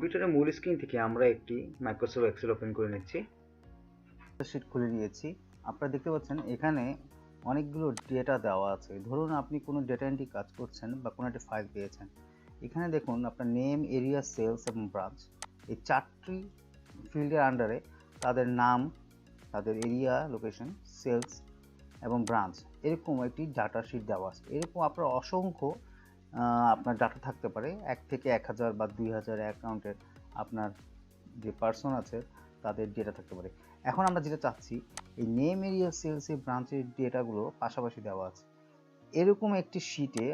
কম্পিউটারের মূল স্ক্রিন থেকে আমরা একটি মাইক্রোসফট এক্সেল ওপেন করে নিচ্ছি। শিট খুলে নিয়েছি। আপনারা দেখতে পাচ্ছেন এখানে অনেকগুলো ডেটা দেওয়া আছে। ধরুন আপনি কোনো ডেটা এন্ট্রি কাজ করছেন বা কোনো একটা ফাইল পেয়েছেন। এখানে দেখুন আপনার নেম, এরিয়া, সেলস এবং ব্রাঞ্চ এই 4টি ফিল্ডের আন্ডারে তাদের নাম, তাদের এরিয়া, লোকেশন, সেলস এবং ব্রাঞ্চ এরকম একটি ডাটা শিট দেওয়া আছে। এরকম আপনার অসংখ্য আপনার ডাটা থাকতে পারে, 1 থেকে 1000 বা 2000 অ্যাকাউন্টের আপনার যে পার্সন আছে তাদের ডেটা থাকতে পারে। এখন আমরা যেটা চাচ্ছি এই নেম, এরিয়া, সেলস এর ব্রাঞ্চের ডেটাগুলো পাশাপাশি দেওয়া আছে। এরকম একটি শিটে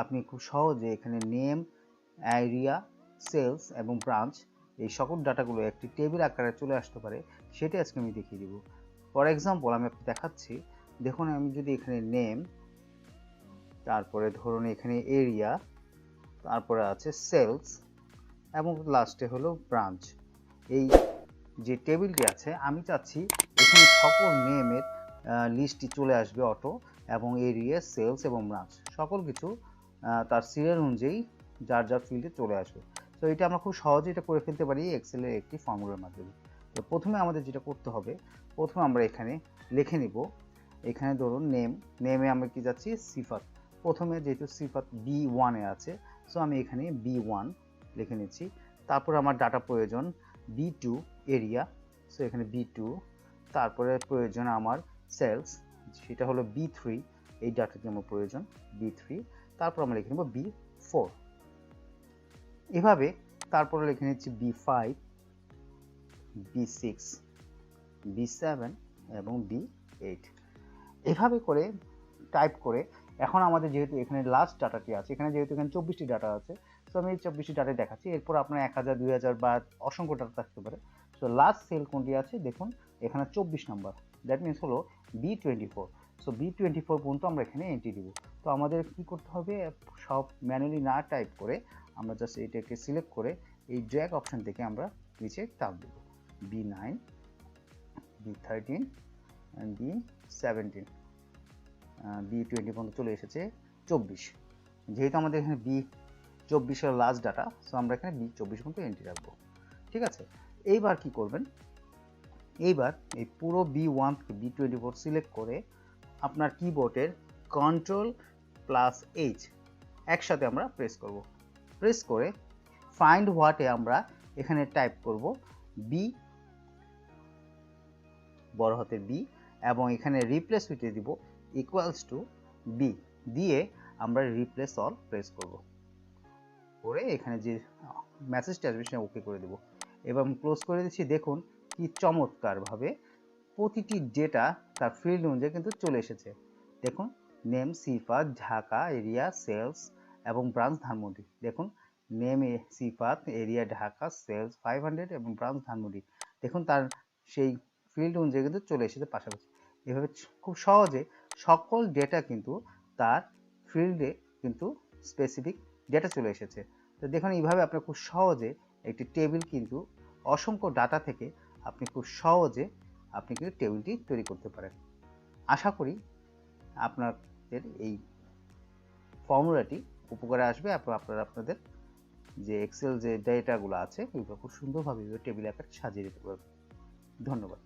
আপনি খুব সহজে এখানে নেম, এরিয়া, সেলস এবং ব্রাঞ্চ এই সকল ডাটাগুলো একটি টেবিল আকারে চলে আসতে পারে, সেটা আজকে আমি দেখিয়ে দিব। ফর এক্সাম্পল আমি আপনাকে দেখাচ্ছি। দেখুন আমি যদি এখানে নেম, তারপরে ধরুন এখানে এরিয়া, তারপরে আছে সেলস এবং লাস্টে হলো ব্রাঞ্চ, এই যে টেবিলটি আছে আমি চাচ্ছি এখানে সকল নেমের লিস্টটি চলে আসবে অটো, এবং এরিয়া, সেলস এবং ব্রাঞ্চ সকল কিছু তার সিরিয়াল অনুযায়ী যার যার ফিল্ডে চলে আসবে। তো এটা আমরা খুব সহজে এটা করে ফেলতে পারি এক্সেলের একটি ফর্মুলার মাধ্যমে। তো প্রথমে আমাদের যেটা করতে হবে, প্রথমে আমরা এখানে লিখে নিব, এখানে ধরুন নেমে আমরা কি যাচ্ছি সিফাত। প্রথমে যেহেতু সিফাত B1 এ আছে, সো আমি এখানে B1 লিখে নিচ্ছি। তারপর আমার ডাটা প্রয়োজন B2 এরিয়া, সো এখানে B2। তারপরে প্রয়োজন আমার সেলস, সেটা হলো B3, এই ডাটাটি আমার প্রয়োজন B3। তারপর আমরা লিখে নেব B4। এভাবে তারপরে লিখে নিচ্ছি B5, B6, B7 এবং B8। এভাবে করে টাইপ করে এখন আমাদের যেহেতু এখানে লাস্ট ডাটাটি আছে, এখানে 24টি ডাটা আছে, সো আমি এই 24টি ডাটা দেখাচ্ছি। এরপর আপনার 1000, 2000 বা অসংখ্য ডাটা থাকতে পারে। সো লাস্ট সেল কোনটি আছে দেখুন, এখানে 24 নাম্বার, দ্যাট মিনস হলো B24। সো B24 পর্যন্ত আমরা এখানে এন্ট্রি দিব। তো আমাদের কি করতে হবে, সব ম্যানুয়ালি না টাইপ করে আমরা জাস্ট এটাকে সিলেক্ট করে এই ড্র্যাগ অপশন থেকে আমরা নিচে টাপ দেব, B9, B13 and B17, B20 পর্যন্ত চলে এসেছে 24। যেহেতু আমাদের এখানে B24 এর লাস্ট ডাটা, সো আমরা এখানে B24 পর্যন্ত এন্ট্রি রাখবো। ঠিক আছে, এইবার কি করবেন, এইবার এই পুরো B1 থেকে B24 সিলেক্ট করে আপনার কিবোর্ডের Ctrl+H একসাথে আমরা প্রেস করব। প্রেস করে ফাইন্ড হোয়াটে আমরা এখানে টাইপ করব B, বড় হাতের B, এবং এখানে রিপ্লেস উইথে দিব ইকুয়ালস টু B দিয়ে আমরা রিপ্লেস অল প্রেস করব। করে এখানে যে মেসেজটা আসবে সেটা ওকে করে দেব এবং ক্লোজ করে দিচ্ছি। দেখুন কি চমৎকারভাবে প্রতিটি ডেটা তার ফিল্ড অনুযায়ী কিন্তু চলে এসেছে। দেখুন নেম সিফাত, ঢাকা, এরিয়া, সেলস এবং ব্রাঞ্চ ধানমন্ডি। দেখুন নেম সিফাত, এরিয়া ঢাকা, সেলস 500 এবং ব্রাঞ্চ ধানমন্ডি। দেখুন তার সেই ফিল্ড অনুযায়ী কিন্তু চলে এসেছে পাশাপাশি। এভাবে খুব সহজে সকল ডেটা কিন্তু তার ফিল্ডে কিন্তু স্পেসিফিক ডেটা চলে এসেছে। তো দেখুন এইভাবে আপনার খুব সহজে একটি টেবিল কিন্তু অসংখ্য ডাটা থেকে আপনি খুব সহজে আপনি কিন্তু টেবিলটি তৈরি করতে পারেন। আশা করি আপনাদের এই ফর্মুলাটি উপকারে আসবে, আপনারা আপনাদের যে এক্সেল যে ডেটাগুলো আছে ওইগুলো খুব সুন্দরভাবে টেবিল আকারে সাজিয়ে দিতে পারবেন। ধন্যবাদ।